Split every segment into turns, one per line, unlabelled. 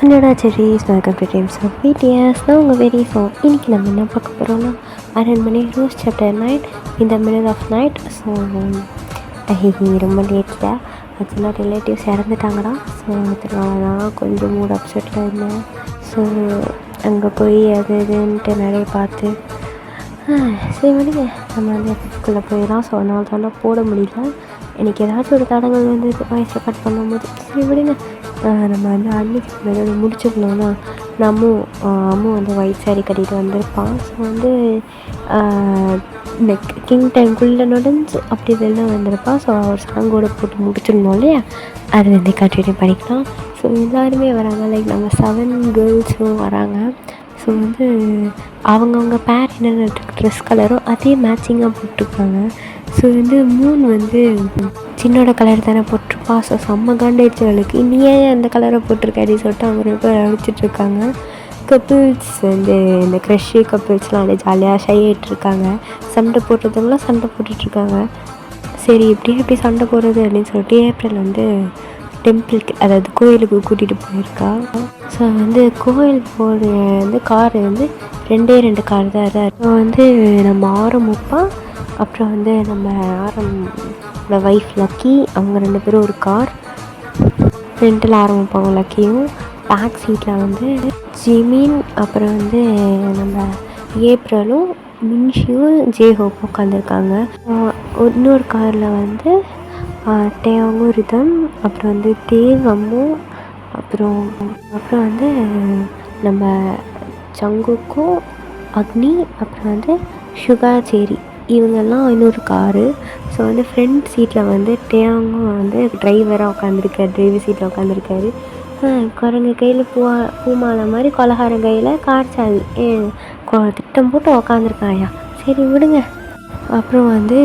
ஹண்ட்ரடா செரிஸ் welcome to times of BTS. நான் உங்கள் வெரி இன்றைக்கி நம்ம என்ன பார்க்க போகிறோம்னா அரண்மனை ரூஸ் சாப்டர் 9 இந்த மிடில் ஆஃப் நைட். ஸோ ரொம்ப லேட்டில் ஆக்சுவலாக ரிலேட்டிவ்ஸ் இறந்துட்டாங்கடா. ஸோ அதனால தான் கொஞ்சம் மூட் அப்செட்டில் இருந்தேன். ஸோ அங்கே போய் அது இதுன்ட்டு நிறைய பார்த்து சரி விடுங்க, நம்ம வந்து எஃபெக்ட்குள்ளே போயிடலாம். ஸோ அதனால தான் போட முடியல. எனக்கு ஏதாச்சும் ஒரு தடங்கள் வந்து வாய்ஸ் ரெக்கார்ட் பண்ணும்போது சரி விடுங்க, நம்ம வந்து அன்னைக்கு முடிச்சிருந்தோன்னா அம்மு வந்து ஒயிட் சாரீ கட்டிட்டு வந்திருப்பான். ஸோ வந்து நெக் கிங் டைம்குள்ளே நுழைஞ்சு அப்படி இதெல்லாம் வந்திருப்பான். ஸோ அவர் சாங்கோட போட்டு முடிச்சிருந்தோம் இல்லையா, அது வந்து கண்டினியூ பண்ணிக்கலாம். ஸோ எல்லாருமே வராங்க, லைக் நம்ம 7 கேர்ள்ஸும் வராங்க. ஸோ வந்து அவங்கவுங்க பேர் என்னென்ன ட்ரெஸ் கலரோ அதே மேட்சிங்காக போட்டிருக்காங்க. ஸோ வந்து மூணு வந்து சின்னோட கலர் தானே போட்டிருப்பா. ஸோ செம்ம காண்டாயிடுச்சு அவளுக்கு, நீ ஏன் அந்த கலரை போட்டிருக்காடி சொல்லிட்டு அவங்க 2 பேர் அடிச்சிட்ருக்காங்க. கப்பிள்ஸ் வந்து இந்த க்ரஷ்ஷு கப்பிள்ஸ்லாம் வந்து ஜாலியாக ஷை ஆகிட்ருக்காங்க. சண்டை போட்டுறதுங்களாம் சண்டை போட்டுட்ருக்காங்க. சரி எப்படி சண்டை போடுறது அப்படின்னு சொல்லிட்டு ஏப்ரல் வந்து டெம்பிளுக்கு, அதாவது கோயிலுக்கு கூட்டிகிட்டு போயிருக்கா. ஸோ வந்து கோயில் போகிற வந்து கார் வந்து 2 கார் தான் இருக்குது. ஸோ வந்து நம்ம ஆரம்பிப்பா, அப்புறம் வந்து நம்ம ஆரம்போட ஒய்ஃப் லக்கி, அவங்க 2 பேரும் ஒரு கார் ரெண்டில் ஆரம்பிப்பாங்க. லக்கியும் பேக் சீட்டில் வந்து ஜிமின், அப்புறம் வந்து நம்ம ஏப்ரலும் மின்ஷியும் ஜேஹோப் உட்காந்துருக்காங்க. இன்னொரு காரில் வந்து டேவும் ரிதம், அப்புறம் வந்து தேவ் அம்மு, அப்புறம் வந்து நம்ம ஜங்குக்கும் அக்னி, அப்புறம் வந்து சுகா சேரி, இவங்கெல்லாம் இன்னொரு காரு. ஸோ வந்து ஃப்ரண்ட் சீட்டில் வந்து டேங்கும் வந்து டிரைவராக உட்காந்துருக்காரு, டிரைவர் சீட்டில் உட்காந்துருக்காரு. குரங்கு கையில் பூமாலை மாதிரி கொலகாரன் கையில் கார் சாவி திட்டம் போட்டு உக்காந்துருக்காயா. சரி விடுங்க. அப்புறம் வந்து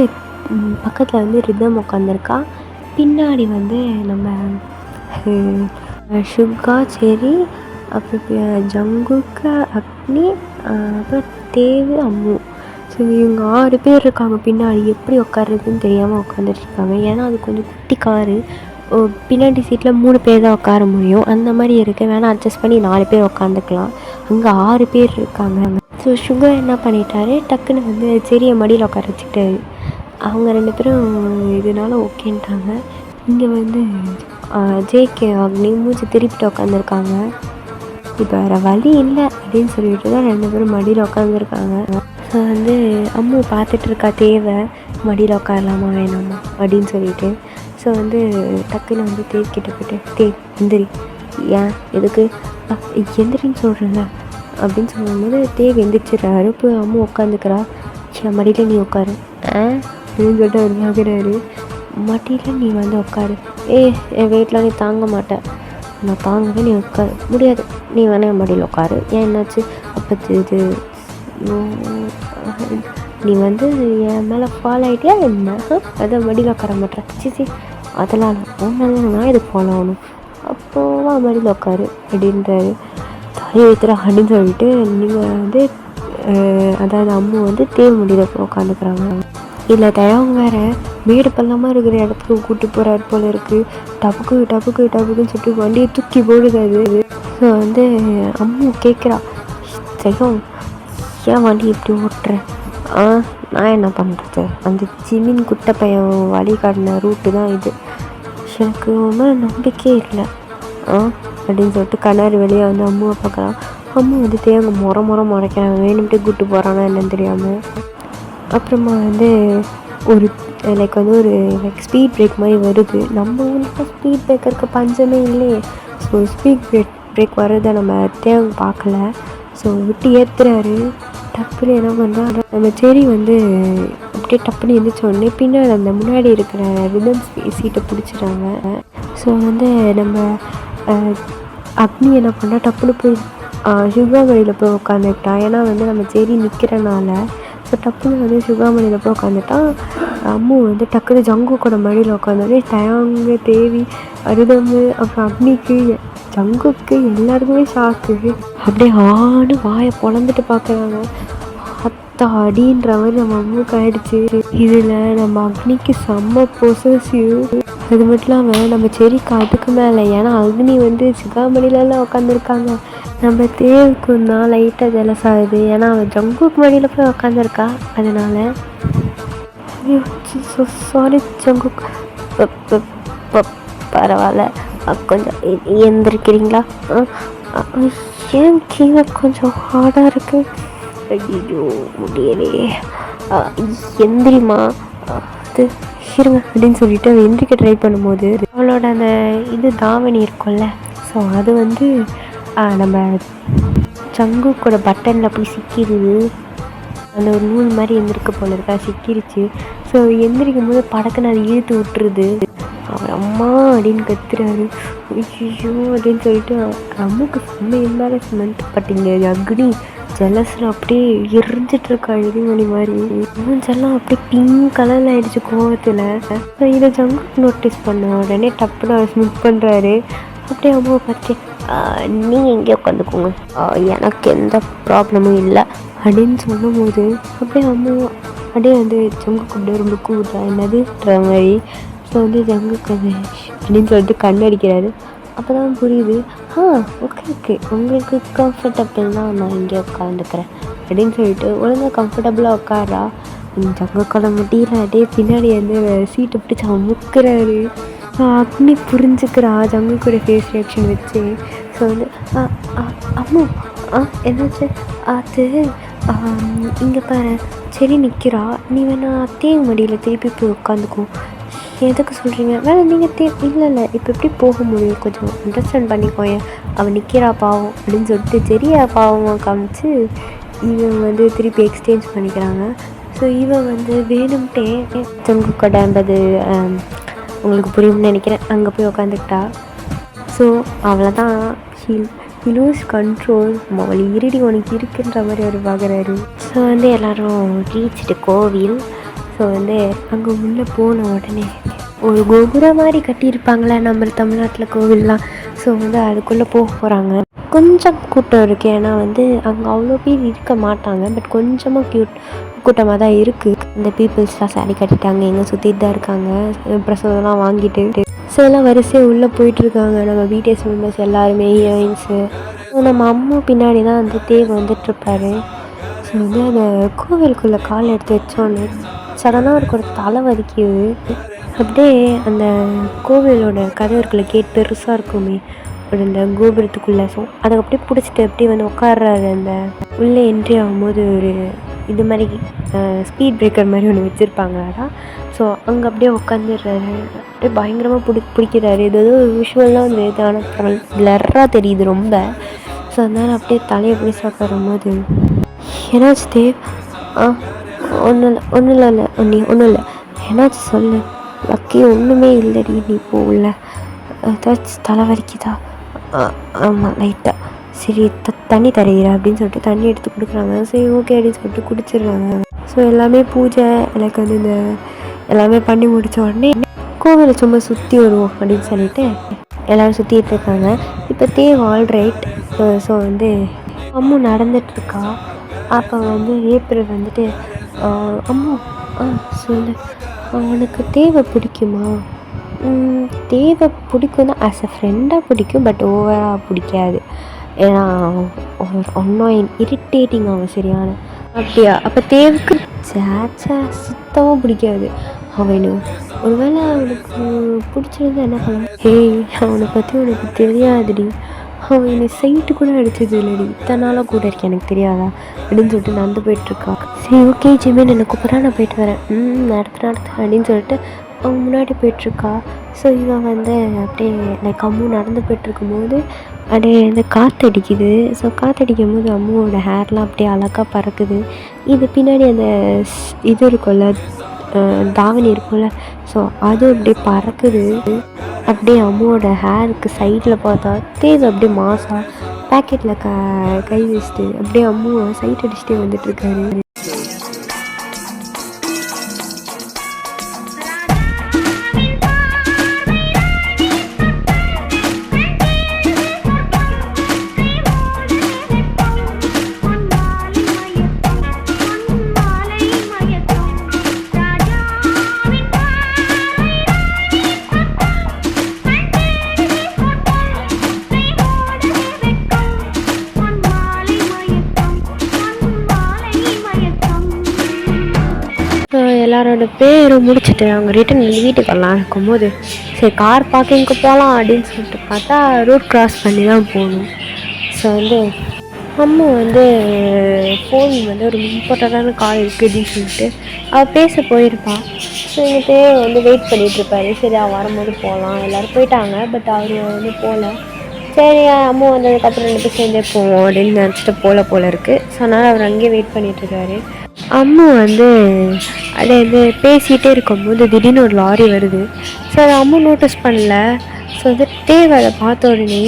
பக்கத்தில் வந்து ரிதம் உட்காந்துருக்கா. பின்னாடி வந்து நம்ம சுகா சேரி, அப்புறம் ஜங்குக்கு அக்னி, அப்புறம் தேவு அம்மு. ஸோ இவங்க 6 பேர் இருக்காங்க பின்னாடி. எப்படி உட்காருறதுன்னு தெரியாமல் உட்காந்துட்ருக்காங்க. ஏன்னா அது கொஞ்சம் குட்டி காரு, பின்னாடி சீட்டில் 3 பேர் தான் உட்கார முடியும். அந்த மாதிரி இருக்குது. வேணால் அட்ஜஸ்ட் பண்ணி 4 பேர் உட்காந்துக்கலாம். அங்கே 6 பேர் இருக்காங்க. ஸோ சுகர் என்ன பண்ணிட்டாரு, டக்குன்னு வந்து செரியை மடியில் உட்கார வச்சுக்கிட்டாரு. அவங்க 2 பேரும் இதனால ஓகேன்ட்டாங்க. இங்கே வந்து ஜேகே அக்னி மூச்சு திருப்பிட்டு உட்காந்துருக்காங்க. இப்போ வேறு வழி இல்லை அப்படின்னு சொல்லிட்டு தான் 2 பேரும் மடியில் உட்காந்துருக்காங்க. ஸோ வந்து அம்மு பார்த்துட்ருக்கா தேவை மடியில் உட்காரலாமா வேணாமா அப்படின்னு சொல்லிட்டு. ஸோ வந்து டக்குன்னு வந்து தேவ் கிட்ட போய்ட்டு எந்திரி, ஏன் எதுக்கு எந்திரின்னு சொல்கிறேன்ல அப்படின்னு சொல்லும்போது தேவ் எந்திரிச்சிடுறாரு. இப்போ அம்மு உட்காந்துக்கிறா. சரி மடியில் நீ உட்காரு அப்படின்னு சொல்லிட்டு அவர் பார்க்குறாரு. மடியில் நீ வந்து உட்காரு, என் வெயிட்லாம் நீ தாங்க மாட்டேன், நான் தாங்கவே, நீ உட்காரு முடியாது, நீ வேணா என் மடியில் உட்காரு. ஏன் என்னாச்சு, அப்போ இது நீ வந்து என் மேலே ஃபாலோ ஆகிட்டியா என்ன, அதை மடியில் உட்கார மாட்டேன், சிசி அதெல்லாம் இல்லை, நான் இது ஃபாலோ ஆகணும், அப்போவா மடியில் உட்காரு அப்படின்றாரு. தாய் வைத்துறா அப்படின்னு சொல்லிட்டு நீங்கள் வந்து அதாவது அம்மு வந்து தேவ் முடியில் போய் உட்காந்துக்கிறாங்க. இல்லை தயவங்க வேறு மேடு பள்ளமாக இருக்கிற இடத்துக்கு கூப்பிட்டு போகிறாரு போல் இருக்குது. டப்புக்குன்னு சொல்லிட்டு வண்டியை தூக்கி போடுது அது. ஸோ வந்து அம்மு கேட்குறா, தயம் ஏன் வண்டி இப்படி ஓட்டுறேன், நான் என்ன பண்ணுறது, அந்த ஜிமின் குட்டை பையன் வழி காட்டின ரூட்டு தான் இது, எனக்கு ஒன்றும் நம்பிக்கையே இல்லை அப்படின்னு சொல்லிட்டு கண்ணாடி வெளியே வந்து அம்முவை பார்க்குறான். அம்மு வந்து தேங்க முறைக்கிறாங்க, வேணும்ட்டே கூப்பிட்டு போகிறானா என்னன்னு தெரியாமல். அப்புறமா வந்து ஒரு லைக் வந்து ஒரு ஸ்பீட் பிரேக் மாதிரி வருது. நம்ம ஊரில் ஸ்பீட் பிரேக்கருக்கு பஞ்சமே இல்லையே. ஸோ ஸ்பீட் பிரேக் வர்றதை நம்ம தேவை பார்க்கல. ஸோ விட்டு ஏற்றுறாரு. டப்புன்னு என்ன பண்ணுறா, நம்ம செரி வந்து அப்படியே டப்புன்னு எழுந்திரிச்சோடனே பின்னாடி அந்த முன்னாடி இருக்கிற ரிதம் சீட்டை பிடிச்சிட்டாங்க. ஸோ வந்து நம்ம அக்னி என்ன பண்ணால் டப்புன்னு போய் சுகாமணியில் போய் உட்காந்துக்கிட்டான். ஏன்னா வந்து நம்ம செரி நிற்கிறனால. ஸோ டப்புன்னு வந்து சுகாமணியில் போய் உட்காந்துட்டான். அம்மு வந்து டக்குன்னு ஜங்குக்கோட மடியில் உட்காந்தோடனே தயாங்க தேவி அரிதம்மு அப்புறம் அக்னிக்கு ஜங்குக்கு எல்லாருக்குமே ஷாக்கு. அப்படியே வாயை பொழந்துட்டு பார்க்குறாங்க. அத்தா அடின்ற மாதிரி நம்ம அம்முக்கு ஆயிடுச்சு. இதில் நம்ம அக்னிக்கு செம்ம பொசசிவ். அது மட்டும் இல்லாமல் நம்ம செரிக்கு அதுக்கு மேலே, ஏன்னா அக்னி வந்து சிகாமணிலலாம் உட்காந்துருக்காங்க. நம்ம தேவுக்கும் தான் லைட்டாக ஜெலஸ் ஆகுது, ஏன்னா அவன் ஜங்குக்கு மடியில் போய் உட்காந்துருக்கா. அதனால் சாரி ஜங்குக், பரவாயில்ல, கொஞ்சம் எந்திரிக்கிறீங்களா? ஏன் கீழே கொஞ்சம் ஹார்டாக இருக்குது? ஐயோ முடியலையே, எந்திரிமா, அது இருங்க அப்படின்னு சொல்லிட்டு அவள் எந்திரிக்க ட்ரை பண்ணும்போது அவளோட அந்த இது தாவணி இருக்கும்ல, ஸோ அது வந்து நம்ம ஜங்குக்கோட பட்டனில் போய் சிக்கிடுது. அந்த ஒரு நூல் மாதிரி எந்திரிக்க போல இருக்கா, சிக்கிருச்சு. ஸோ எந்திரிக்கும் போது படக்குன்னு அதை இழுத்து விட்டுருது. அவர் அம்மா அப்படின்னு கத்துறாரு. ஐயோ அப்படின்னு சொல்லிட்டு அம்முக்கு செம்ம எம்பாரஸ்மெண்ட். பட் இங்கே அக்னி ஜெலஸில் அப்படியே எரிஞ்சிட்ருக்கா எரிமணி மாதிரி. மூஞ்செல்லாம் அப்படியே பிங்க் கலரில் ஆகிடுச்சு கோவத்தில். இதை ஜங்குக்கு நோட்டீஸ் பண்ண உடனே டப்புன்னு அவர் ஸ்மிட் பண்ணுறாரு. அப்படியே அம்மாவை பார்த்து நீங்கள் எங்கேயோ உட்காந்துக்கோங்க, எனக்கு எந்த ப்ராப்ளமும் இல்லை அப்படின்னு சொல்லும் போது அப்படியே அம்மா அப்படியே வந்து ஜங்குக்கு அப்படியே ரொம்ப கூடுறா என்னதுன்ற மாதிரி. ஸோ வந்து ஜங்குக்கு அது அப்படின்னு சொல்லிட்டு கண்ணடிக்கிறாரு. அப்போ தான் புரியுது, ஓகே உங்களுக்கு கம்ஃபர்டபுள்னா நான் இங்கே உட்காந்துக்கிறேன் அப்படின்னு சொல்லிட்டு ஒழுங்காக கம்ஃபர்டபுளாக உட்காரா. ஜங்குக்கால முடியல, அப்படியே பின்னாடி வந்து சீட்டை பிடிச்சி அமுக்கிறாரு. அக்னி புரிஞ்சுக்கிறா ஜங்கு கூட ஃபேஸ் ரியாக்ஷன் வச்சு. ஸோ வந்து அம்மா என்னாச்சு? அது இங்கே பாரு சரி நிற்கிறா, நீ வேணா தேவை மடியில் திருப்பி போய் உட்காந்துக்கும். எதுக்கு சொல்கிறீங்க? வேணா நீங்கள் இல்லை இப்போ எப்படி போக முடியும், கொஞ்சம் அண்டர்ஸ்டாண்ட் பண்ணிக்கோங்க, அவன் நிற்கிறா பாவம் அப்படின்னு சொல்லிட்டு சரியா பாவமாக காமிச்சு இவன் வந்து திருப்பி எக்ஸ்சேஞ்ச் பண்ணிக்கிறாங்க. ஸோ இவன் வந்து வேணும்ட்டே ஜங்கு கடாம்பது உங்களுக்கு புரியும்னு நினைக்கிறேன், அங்கே போய் உக்காந்துக்கிட்டா. ஸோ அவ்வளோதான், ஹி லூஸ் கண்ட்ரோல். அவள் இருடி உனக்கு இருக்குன்ற மாதிரி அவர் பார்க்குறாரு. ஸோ வந்து எல்லோரும் ரீச்சிட்டு கோவில். ஸோ வந்து அங்கே உள்ளே போன உடனே ஒரு கோபுரம் மாதிரி கட்டியிருப்பாங்களே நம்ம தமிழ்நாட்டில் கோவில்லாம். ஸோ வந்து அதுக்குள்ளே போக போகிறாங்க. கொஞ்சம் கூட்டம் இருக்குது, ஏன்னா வந்து அங்கே அவ்வளோ பேர் இருக்க மாட்டாங்க. பட் கொஞ்சமாக கூட்டமாக தான் இருக்குது. இந்த பீப்புள்ஸ்லாம் சாரி கட்டிட்டாங்க, எங்கே சுற்றிட்டு தான் இருக்காங்க, பிரசாதம்லாம் வாங்கிட்டு. ஸோ எல்லாம் வரிசையாக உள்ளே போயிட்டுருக்காங்க. நம்ம பிடிஎஸ் மெம்பர்ஸ் எல்லாருமே, ஹீரோயின்ஸு. ஸோ நம்ம அம்மா பின்னாடி தான் வந்து தேவை வந்துட்டுருப்பாரு. ஸோ வந்து அந்த கோவிலுக்குள்ளே கால் எடுத்து வச்சோன்னே சடனாக அவருக்கு ஒரு தலை வலிக்குது. அப்படியே அந்த கோவிலோட கதவுக்குள்ளே கேட் பெருசாக இருக்குமே ஒரு இந்த கோபுரத்துக்குள்ளே. ஸோ அதை அப்படியே பிடிச்சிட்டு அப்படியே வந்து உட்கார்றாரு. அந்த உள்ளே என்ட்ரி ஆகும்போது ஒரு இது மாதிரி ஸ்பீட் பிரேக்கர் மாதிரி ஒன்று வச்சுருப்பாங்கடா. ஸோ அங்கே அப்படியே உட்காந்துடுறாரு. அப்படியே பயங்கரமாக பிடிக்கிறாரு. இது விஷுவலாக வந்து இதான பிளர்ராக தெரியுது ரொம்ப. ஸோ அதனால் அப்படியே தலையை பிடிச்சி உட்காரும்போது என்னாச்சு தேவ்? ஒன்றும் இல்லை என்னாச்சு சொல்லு. லக்கி ஒன்றுமே இல்லைடி, நீ போகல, ஏதாச்சும் தலை வலிக்குதா? ஆமாம் லைட்டாக. சரி தண்ணி தருகிறா அப்படின்னு சொல்லிட்டு தண்ணி எடுத்து கொடுக்குறாங்க. சரி ஓகே அப்படின்னு சொல்லிட்டு குடிச்சிடுறாங்க. ஸோ எல்லாமே பூஜை எனக்கு வந்து இந்த எல்லாமே பண்ணி முடித்த உடனே கோவிலை சும்மா சுற்றி வருவோம் அப்படின்னு சொல்லிட்டு எல்லோரும் சுற்றிட்டு இருக்காங்க. இப்போ தேவ் ஆல்ரைட். ஸோ வந்து அம்மு நடந்துகிட்ருக்கா. அப்போ வந்து ஏப்ரல் வந்துட்டு அம்மு சொல்லு, அவனுக்கு தேவை பிடிக்குமா? தேவை பிடிக்கும் தான், ஆஸ் அ ஃப்ரெண்டாக பிடிக்கும், பட் ஓவராக பிடிக்காது. ஏன்னா ஒன்றும் இரிட்டேட்டிங் அவன் சரியான. அப்படியா? அப்போ தேவுக்கு சேச்சா சுத்தமாக பிடிக்காது. அவனு ஒருவேளை அவனுக்கு பிடிச்சிருந்தா என்ன பண்ண? அவனை பற்றி உனக்கு தெரியாதுடி, அவன் என்னை சைட்டு கூட அடிச்சது இல்லைடி, இத்தனை நாளாக கூட இருக்கேன், எனக்கு தெரியாதா அப்படின்னு சொல்லிட்டு நடந்து போயிட்டுருக்கா. சரி ஓகே ஜிமேன் என்னை கூப்பிட்றா, நான் போயிட்டு வரேன். நடத்து அப்படின்னு சொல்லிட்டு அவங்க முன்னாடி போயிட்டுருக்கா. ஸோ இவன் வந்து அப்படியே லைக் அம்மு நடந்து போய்ட்டுருக்கும்போது அப்படியே வந்து காற்றடிக்குது. ஸோ காற்றடிக்கும் போது அம்முவோட ஹேர்லாம் அப்படியே அழகாக பறக்குது. இது பின்னாடி அந்த இது இருக்கும்ல, தாவணி இருக்கும்ல, ஸோ அது அப்படியே பறக்குது. அப்படியே அம்முவோட ஹேருக்கு சைடில் பார்த்தா தேவை அப்படியே மாசா பேக்கெட்டில் கை வச்சுட்டு அப்படியே அம்முவை சைட் அடிச்சுட்டே வந்துட்டுருக்காரு. எல்லாரோட பேரும் முடிச்சுட்டு அவங்க ரிட்டன் வீட்டுக்கு வரலாம் இருக்கும்போது சரி கார் பார்க்கிங்க்கு போகலாம் அப்படின்னு சொல்லிட்டு பார்த்தா ரோட் க்ராஸ் பண்ணி தான் போகணும். ஸோ வந்து அம்மா வந்து ஃபோன் வந்து ஒரு இம்பார்ட்டண்ட்டான கால் இருக்குது அப்படின்னு சொல்லிட்டு அவள் பேச போயிருப்பாள். ஸோ எங்கள் தேவை வந்து வெயிட் பண்ணிகிட்ருப்பாரு. சரி அவள் வரும்போது போகலாம், எல்லோரும் போயிட்டாங்க. பட் அவர் வந்து போகல. சரி அம்மா வந்ததுக்கப்புறம் 2 பேர் சேர்ந்தே போவோம் அப்படின்னு நினச்சிட்டு போல இருக்குது. ஸோ அதனால் அவர் அங்கேயே வெயிட் பண்ணிகிட்ருக்காரு. அம்மா வந்து அதை வந்து பேசிகிட்டே இருக்கும்போது திடீர்னு ஒரு லாரி வருது. ஸோ அதை அம்மா நோட்டீஸ் பண்ணல. ஸோ வந்து தேவை அதை பார்த்த உடனே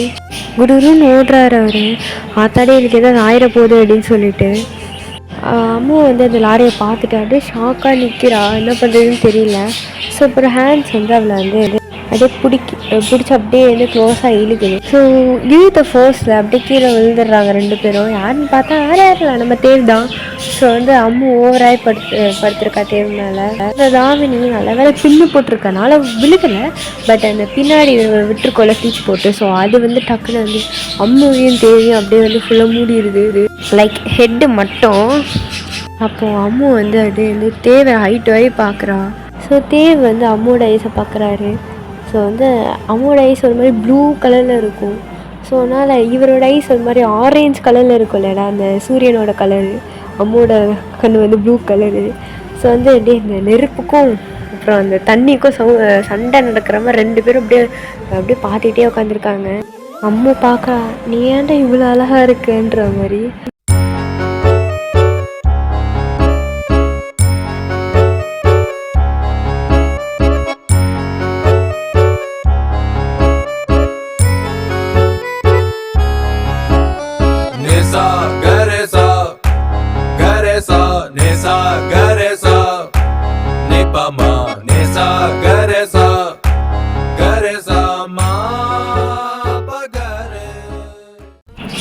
குருன்னு ஓடுறாரு அவர். ஆத்தாடி எனக்கு எதாவது ஆயிரப்போகுது அப்படின்னு சொல்லிட்டு அம்மா வந்து அந்த லாரியை பார்த்துட்டு அப்படியே ஷாக்காக நிற்கிறா, என்ன பண்ணுறதுன்னு தெரியல. ஸோ அப்புறம் ஹேண்ட்ஸ் வந்து அவளை வந்து அப்படியே பிடிச்சி அப்படியே வந்து க்ளோஸாக இழுக்குது. ஸோ இழுத்த ஃபோர்ஸில் அப்படியே கீழே விழுந்துடுறாங்க 2 பேரும். யாருன்னு பார்த்தா யாரில்ல நம்ம தேவ் தான். ஸோ வந்து அம்மா ஓவராய் படுத்துருக்கா தேவ் மேலே. அந்த தாமினி நல்ல வேலை பின்னு போட்டிருக்கனால விழுகலை. பட் அந்த பின்னாடி விட்டுருக்கோல ஸ்டிச் போட்டு, ஸோ அது வந்து டக்குன்னு வந்து அம்மாவையும் தேவையும் அப்படியே வந்து ஃபுல்லாக மூடிடுது, லைக் ஹெட்டு மட்டும். அப்போது அம்மா வந்து அப்படியே வந்து தேவை ஹைட் வரை பார்க்குறா. ஸோ தேவ் வந்து அம்மோட ஐஸை பார்க்குறாரு. ஸோ வந்து அம்மோட ஐஸ் ஒரு மாதிரி ப்ளூ கலரில் இருக்கும். ஸோ அதனால் இவரோட ஐஸ் ஒரு மாதிரி ஆரேஞ்ச் கலரில் இருக்கும் இல்லைடா, அந்த சூரியனோட கலரு. அம்மோட கண் வந்து ப்ளூ கலரு. ஸோ வந்து அப்படியே இந்த நெருப்புக்கும் அப்புறம் அந்த தண்ணிக்கும் சண்டை நடக்கிற மாதிரி 2 பேரும் அப்படியே பார்த்துக்கிட்டே உட்காந்துருக்காங்க. அம்மா பார்க்க நீ ஏன்டா இவ்வளோ அழகாக இருக்குன்ற மாதிரி.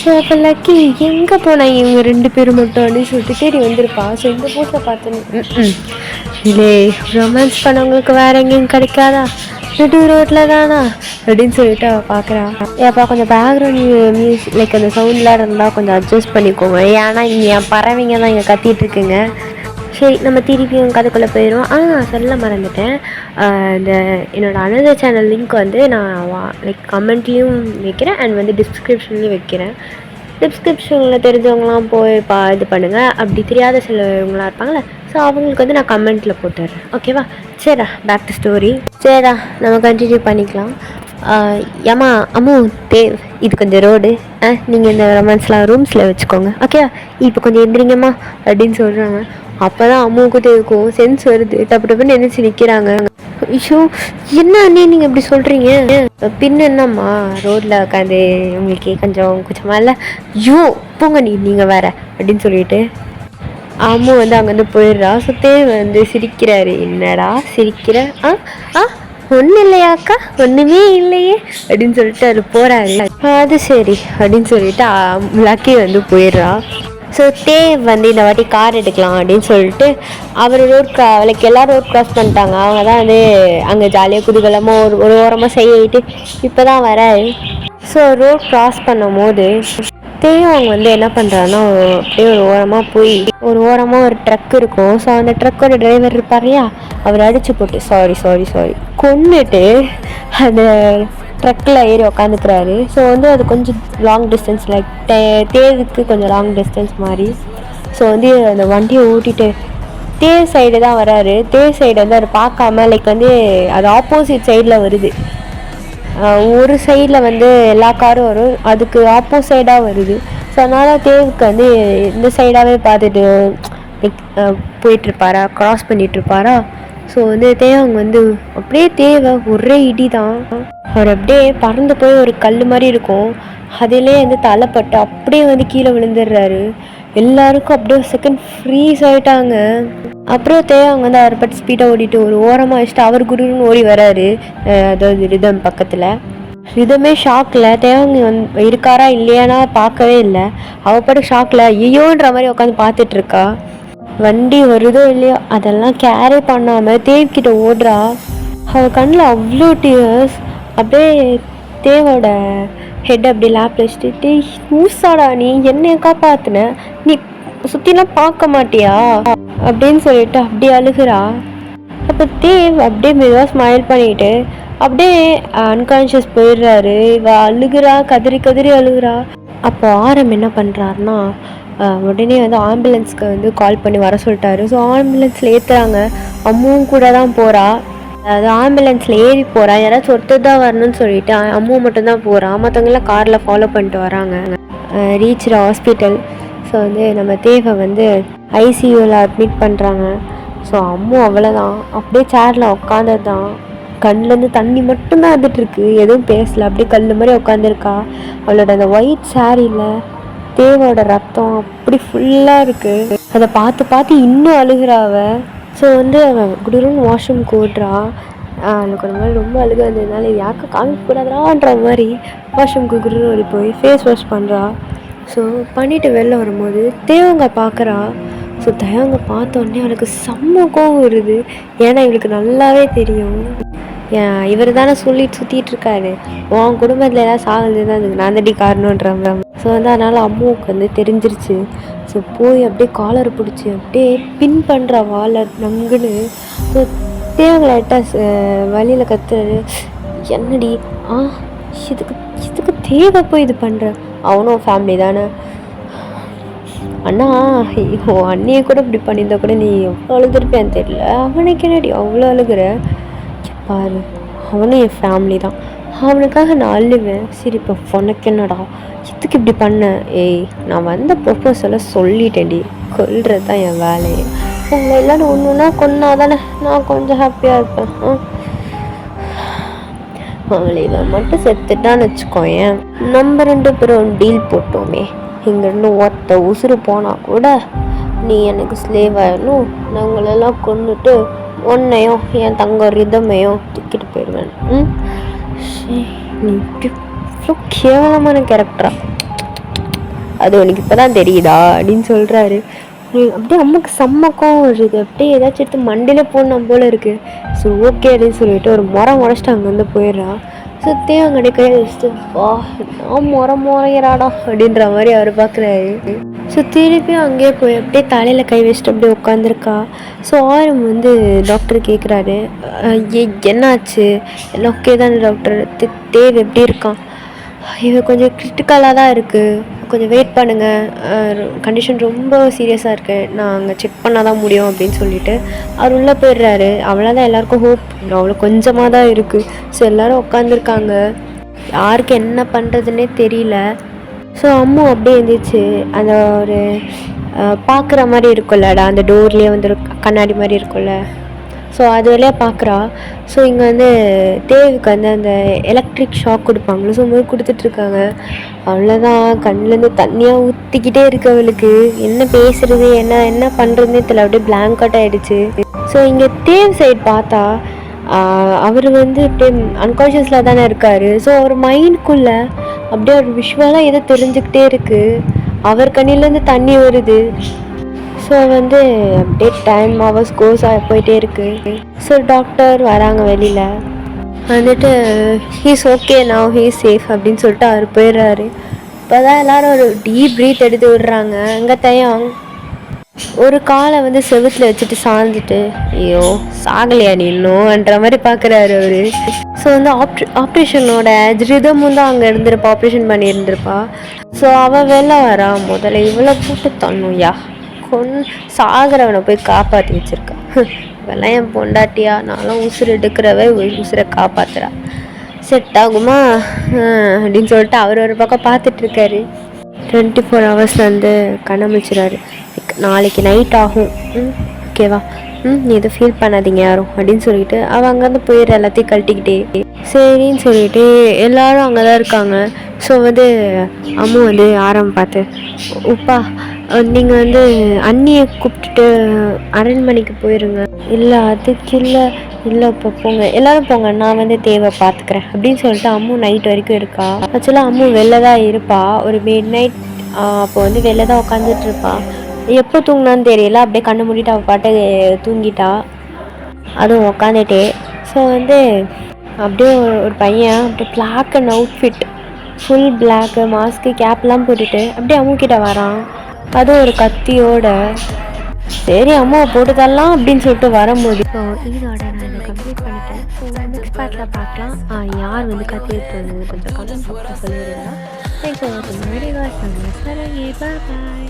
ஸோ அப்போ லக்கி எங்கே போனாங்க இவங்க 2 பேரும் மட்டும் அப்படின்னு சொல்லிட்டு தேடி வந்திருப்பா. ஸோ இந்த போட்டில் பார்த்தேன்னு இல்லை ரொமான்ஸ் பண்ணவங்களுக்கு வேறு எங்கேயும் கிடைக்காதா, நடு ரோட்டில் தானா அப்படின்னு சொல்லிட்டு அவள் பார்க்குறான். ஏப்பா கொஞ்சம் பேக்ரவுண்ட் மியூசிக் லைக் அந்த சவுண்ட்லாம் இருந்தால் கொஞ்சம் அட்ஜஸ்ட் பண்ணிக்கோங்க, ஏன்னா இங்கே என் பறவைங்க தான் இங்கே கத்திகிட்ருக்குங்க. சரி நம்ம திருப்பியும் கதைக்குள்ளே போயிடும். சொல்ல மறந்துட்டேன், இந்த என்னோடய அனதர் சேனல் லிங்க் வந்து நான் லைக் கமெண்ட்லேயும் வைக்கிறேன் அண்ட் வந்து டிஸ்கிரிப்ஷன்லேயும் வைக்கிறேன். டிஸ்கிரிப்ஷனில் தெரிஞ்சவங்களாம் போய் இது பண்ணுங்கள். அப்படி தெரியாத சிலவங்களாம் இருப்பாங்களே, ஸோ அவங்களுக்கு வந்து நான் கமெண்ட்டில் போட்டுடுறேன். ஓகேவா? சரிடா, பேக் டு ஸ்டோரி. சரிடா நம்ம கண்டினியூ பண்ணிக்கலாம். ஏம்மா அம்மு தேவ் இது கொஞ்சம் ரோடு, நீங்கள் இந்த ரொமான்ஸ்லாம் ரூம்ஸில் வச்சுக்கோங்க, ஓகேவா? இப்போ கொஞ்சம் எந்திரிங்கம்மா அப்படின்னு சொல்கிறாங்க. அப்போ தான் அம்மாவுக்கும் தேவுக்கும் சென்ஸ் வருது. டப்புன்னு நினைச்சு நிற்கிறாங்க. ஐயோ என்ன அண்ணே நீங்கள் இப்படி சொல்கிறீங்க, பின்ன என்னம்மா ரோட்டில் உட்காந்து உங்களுக்கு கொஞ்சம் கொஞ்சமாக இல்லை, ஐயோ போங்க நீங்கள் வேற அப்படின்னு சொல்லிட்டு அம்மா வந்து அங்கேருந்து போயிடுறா. ஸோ தேவ் வந்து சிரிக்கிறாரு. என்னடா சிரிக்கிற, ஒன்றும் இல்லையாக்கா, ஒன்றுமே இல்லையே அப்படின்னு சொல்லிட்டு அது போகிறாரு. அது சரி அப்படின்னு சொல்லிட்டு லக்கி வந்து போயிடுறா. ஸோ தேவ் வந்து இந்த வாட்டி கார் எடுக்கலாம் அப்படின்னு சொல்லிட்டு அவர் லைக் எல்லோரும் ரோட் க்ராஸ் பண்ணிட்டாங்க. அவங்க தான் வந்து அங்கே ஜாலியாக குதூகலமாக ஒரு ஓரமாக செய்யிட்டு இப்போ தான் வராரு. ஸோ ரோட் க்ராஸ் பண்ணும் போது தேவ் அவங்க வந்து என்ன பண்ணுறாங்கன்னா அப்படியே ஒரு ஓரமாக ஒரு ட்ரக் இருக்கும். ஸோ அந்த ட்ரக்கோட டிரைவர் இருப்பார் இல்லையா, அவர் அடித்து போட்டு சாரி கொன்னுட்டு அந்த ட்ரக்கில் ஏறி உக்காந்துக்கிறாரு. ஸோ வந்து அது கொஞ்சம் லாங் டிஸ்டன்ஸ் லைக் தேவுக்கு கொஞ்சம் லாங் டிஸ்டன்ஸ் மாதிரி. ஸோ வந்து அந்த வண்டியை ஓட்டிட்டு தேவ் சைடு தான் வராரு. தேவ் சைடு வந்து அவர் பார்க்காம லைக் வந்து அது ஆப்போசிட் சைடில் வருது. ஒரு சைடில் வந்து எல்லா காரும் வரும், அதுக்கு ஆப்போசைடாக வருது. ஸோ அதனால் தேவுக்கு வந்து இந்த சைடாகவே பார்த்துட்டு போயிட்டுருப்பாரா, க்ராஸ் பண்ணிகிட்ருப்பாரா. ஸோ வந்து தேவங்க வந்து அப்படியே தேவை ஒரே இடி தான். அவர் அப்படியே பறந்து போய் ஒரு கல் மாதிரி இருக்கும், அதிலே வந்து தலைப்பட்டு அப்படியே வந்து கீழே விழுந்துடுறாரு. எல்லாருக்கும் அப்படியே செகண்ட் ஃப்ரீஸ் ஆகிட்டாங்க. அப்புறம் அவங்க வந்து அவரை பற்றி ஸ்பீடாக ஓடிட்டு ஒரு ஓரமாக வச்சுட்டு அவர் குருன்னு ஓடி வராரு. அதாவது ரிதம் பக்கத்தில். ரிதமே ஷாக்கில் தேவங்க வந்து இருக்காரா இல்லையானா பார்க்கவே இல்லை. அவள் பாட்டு ஷாக்கில் ஐயோன்ற மாதிரி உட்காந்து பார்த்துட்ருக்கா. வண்டி வருதோ இல்லையோ அதெல்லாம் கேரே பண்ணாமல் தேவ்கிட்ட ஓடுறா. அவள் கண்ணில் அவ்வளோ டியர்ஸ். அப்படியே தேவோட ஹெட் அப்படி லேப்பில் வச்சுட்டு ஊசாடா நீ என்னைய காப்பாத்துன, நீ சுற்றிலாம் பார்க்க மாட்டியா அப்படின்னு சொல்லிட்டு அப்படி அழுகிறா. அப்போ தேவ் அப்படியே மெதுவாக ஸ்மைல் பண்ணிட்டு அப்படியே அன்கான்ஷியஸ் போயிடுறாரு. இவ அழுகுறா, கதறி கதறி அழுகுறா. அப்போ ஆரம் என்ன பண்ணுறாருனா உடனே வந்து ஆம்புலன்ஸ்க்கு வந்து கால் பண்ணி வர சொல்லிட்டாரு. ஸோ ஆம்புலன்ஸில் ஏற்றுறாங்க. அம்முவும் கூட தான் போகிறா. அதாவது ஆம்புலன்ஸில் ஏறி போகிறா. யாராச்சும் ஒருத்தர் தான் வரணும்னு சொல்லிட்டு அம்முவும் மட்டும்தான் போகிறா. மற்றவங்களாம் காரில் ஃபாலோ பண்ணிட்டு வராங்க. Reach hospital. ஸோ வந்து நம்ம தேவை வந்து ஐசியூவில் அட்மிட் பண்ணுறாங்க. ஸோ அம்மு அவ்வளோதான், அப்படியே சேரில் உட்காந்தது தான். கண்ணிலேருந்து தண்ணி மட்டும்தான் வந்துட்டுருக்கு, எதுவும் பேசலை. அப்படியே கல் மாதிரி உட்காந்துருக்கா. அவளோட அந்த ஒயிட் சாரியில் தேவோட ரத்தம் அப்படி ஃபுல்லாக இருக்குது. அதை பார்த்து பார்த்து இன்னும் அழுகிறாவ. ஸோ வந்து அவன் குடுன்னு வாஷ்ரூம் ஓடுறா. அவளுக்கு ஒரு மாதிரி ரொம்ப அழுக வந்ததுனால இது யாருக்கும் காமிக்கக்கூடாதான்ற மாதிரி வாஷ்ரூம்க்கு குடுன்னு ஓடி போய் ஃபேஸ் வாஷ் பண்ணுறா. ஸோ பண்ணிவிட்டு வெளில வரும்போது தேவங்க பார்க்குறா. ஸோ தேவங்க பார்த்தோன்னே அவளுக்கு செம்ம கோவம் வருது. ஏன்னா இவளுக்கு நல்லாவே தெரியும், இவர் தானே சொல்லிட்டு சுற்றிட்டு இருக்காரு, உன் குடும்பத்தில் எல்லாம் சாகுது தான் அதுக்கு நான் தடி காரணன்றவங்க. ஸோ வந்து அதனால் அம்மாவுக்கு வந்து தெரிஞ்சிருச்சு. ஸோ போய் அப்படியே காலரை பிடிச்சி அப்படியே பின் பண்ணுற வாழை நங்குன்னு. ஸோ தேவையில்லாட்டா வழியில் கத்துறாரு, என்னடி இதுக்கு இதுக்கு தேவை போய் இது பண்ணுற, அவனும் ஃபேமிலி தானே அண்ணா, அண்ணியை கூட இப்படி பண்ணியிருந்தா கூட நீ எவ்வளோ அழுதுருப்பேன்னு தெரியல, அவனுக்கு என்னடி அவ்வளோ அழுகுற, பாரு அவனும் என் ஃபேமிலி தான், அவனுக்காக நான் அழுவேன். சரி இப்போ உனக்கு என்னடா, இதுக்கு இப்படி பண்ண, ஏய் நான் வந்த ப்ரொப்போஸலை சொல்லிட்டேன்டி, கொல்றது தான் என் வேலையே, உங்களை எல்லோரும் ஒன்று ஒன்றா கொன்னா தானே நான் கொஞ்சம் ஹாப்பியாக இருப்பேன். அவளை இவன் மட்டும் செத்துட்டான்னு வச்சுக்கோயேன், நம்ம 2 பேரும் டீல் போட்டோமே, இங்கேருந்து ஒத்த உசுறு போனால் கூட நீ எனக்கு ஸ்லேவ் ஆயிடணும், நான் உங்களெல்லாம் கொண்டுட்டு உன்னையும் என் தங்க ரிதமையும் தூக்கிட்டு போயிடுவேன். நீ இப்படி இவ்வளோ கேவலமான கேரக்டரா, அது உனக்கு இப்போ தான் தெரியுதா அப்படின்னு சொல்கிறாரு. அப்படியே அம்மாவுக்கு செம்மக்கம் வருது, அப்படியே ஏதாச்சும் எடுத்து மண்டையில போடணும் போல இருக்குது. ஸோ ஓகே அப்படின்னு சொல்லிட்டு ஒரு முறைச்சிட்டு அங்கே வந்து போயிடுறா. ஸோ தேவங்க கையை வச்சுட்டு வா நான் முறைகிறாடா அப்படின்ற மாதிரி அவர் பார்க்குறாரு. ஸோ திருப்பியும் அங்கேயே போய் அப்படியே தலையில் கை வச்சுட்டு அப்படியே உட்காந்துருக்கா. ஸோ ஆரம் வந்து டாக்டர் கேட்குறாரு, என்னாச்சு, எல்லாம் ஓகே தானே டாக்டர், தேவ் எப்படி இருக்கான், இவன் கொஞ்சம் கிரிட்டிக்கலாக தான் இருக்குது, கொஞ்சம் வெயிட் பண்ணுங்கள், கண்டிஷன் ரொம்ப சீரியஸாக இருக்குது, நான் அங்கே செக் பண்ணால் தான் முடியும் அப்படின்னு சொல்லிட்டு அவர் உள்ளே போயிடுறாரு. அவ்வளோதான், எல்லாருக்கும் ஹோப் அவ்வளோ கொஞ்சமாக தான் இருக்குது. ஸோ எல்லோரும் உட்காந்துருக்காங்க, யாருக்கு என்ன பண்ணுறதுன்னே தெரியல. ஸோ அம்மா அப்படியே இருந்துச்சு, அந்த ஒரு பார்க்குற மாதிரி இருக்கும்லடா, அந்த டோர்லேயே வந்து கண்ணாடி மாதிரி இருக்கும்ல, ஸோ அது வழியாக பார்க்குறா. ஸோ இங்கே வந்து தேவுக்கு வந்து அந்த எலக்ட்ரிக் ஷாக் கொடுப்பாங்களோ, ஸோ மாதிரி கொடுத்துட்ருக்காங்க. அவ்வளோதான், கண்ணிலேருந்து தண்ணியாக ஊற்றிக்கிட்டே இருக்கு அவளுக்கு, என்ன பேசுகிறது என்ன பண்ணுறதுனே தெரியல, அப்படியே பிளாங்க் அவுட் ஆகிடுச்சு. ஸோ இங்கே தேவ் சைட் பார்த்தா அவர் வந்து அப்படியே அன்கான்ஷியஸில் தானே இருக்கார். ஸோ அவர் மைண்டுக்குள்ளே அப்படியே ஒரு விஷுவலாக எதோ தெரிஞ்சுக்கிட்டே இருக்குது, அவர் கண்ணிலேருந்து தண்ணி வருது. ஸோ வந்து அப்படியே டைம் ஹவர்ஸ் கோஸ் போயிட்டே இருக்குது. ஸோ டாக்டர் வராங்க வெளியில் வந்துட்டு, he's okay now he's safe அப்படின்னு சொல்லிட்டு அவர் போயிடுறாரு. இப்போ தான் எல்லோரும் ஒரு டீப் ப்ரீத் எடுத்து விடுறாங்க. அங்கே தயம் ஒரு காலை வந்து செவுத்தில் வச்சுட்டு சாஞ்சிட்டு, ஐயோ சாகலையா நீ இன்னும்ன்ற மாதிரி பார்க்குறாரு அவர். ஸோ வந்து ஆப்ரேஷனோட ரிதமும் தான் அங்கே இருந்திருப்பா, ஆப்ரேஷன் பண்ணியிருந்திருப்பா. ஸோ அவள் வெளில வரா, முதல்ல இவ்வளோ போட்டு தண்ணுயா சாகிறவனை போய் காப்பாற்றி வச்சிருக்கா, இவெல்லாம் என் பொண்டாட்டியா, நான்லாம் உசுறு எடுக்கிறவே உசுரை காப்பாத்துறா, செட் ஆகுமா அப்படின்னு சொல்லிட்டு அவர் ஒரு பக்கம் பார்த்துட்ருக்காரு. 24 hours வந்து கண்ணமிச்சிடாரு, நாளைக்கு நைட் ஆகும், ஓகேவா, நீ எதுவும் ஃபீல் பண்ணாதீங்க யாரும் அப்படின்னு சொல்லிட்டு அவள் அங்கேருந்து போயிடுற எல்லாத்தையும் கழட்டிக்கிட்டே. சரின்னு சொல்லிட்டு எல்லோரும் அங்கே தான் இருக்காங்க. ஸோ வந்து அம்மா வந்து பார்த்து, உப்பா நீங்கள் வந்து அண்ணியை கூப்பிட்டுட்டு அரண்மனைக்கு போயிடுங்க, இல்லை அதுக்கு இல்லை இப்போ போங்க எல்லோரும் போங்க, நான் வந்து தேவை பார்த்துக்கிறேன் அப்படின்னு சொல்லிட்டு அம்மு நைட் வரைக்கும் இருக்கா. ஆக்சுவலாக அம்மு வெளில தான் இருப்பா, ஒரு மிட் நைட் அப்போ வந்து வெளில தான் உட்காந்துட்டு இருப்பா. எப்போ தூங்கினான்னு தெரியல, அப்படியே கண்ணு மூடிட்டு அவள் பாட்டு தூங்கிட்டா, அதுவும் உக்காந்துட்டே. ஸோ வந்து அப்படியே ஒரு பையன் அப்படியே black and outfit full black, mask, கேப்லாம் போட்டுட்டு அப்படியே அம்முக்கிட்ட வரான். அதுவும் ஒரு கத்தியோட. சரி அம்மாவை போட்டு தரலாம் அப்படின்னு சொல்லிட்டு வரும்போது ஸோ இதோட நான் இதை கம்ப்ளீட் பண்ணிக்கிறேன். ஸோ நெக்ஸ்ட் பார்ட்டில் பார்க்கலாம். யார் வந்து கற்றுக்கிட்டு வந்து கொஞ்சம் கமெண்ட் பாக்ஸில் சொல்லிடுங்க. தேங்க்ஸ் ஃபார் வாட்சிங் வீடியோ. பாய்.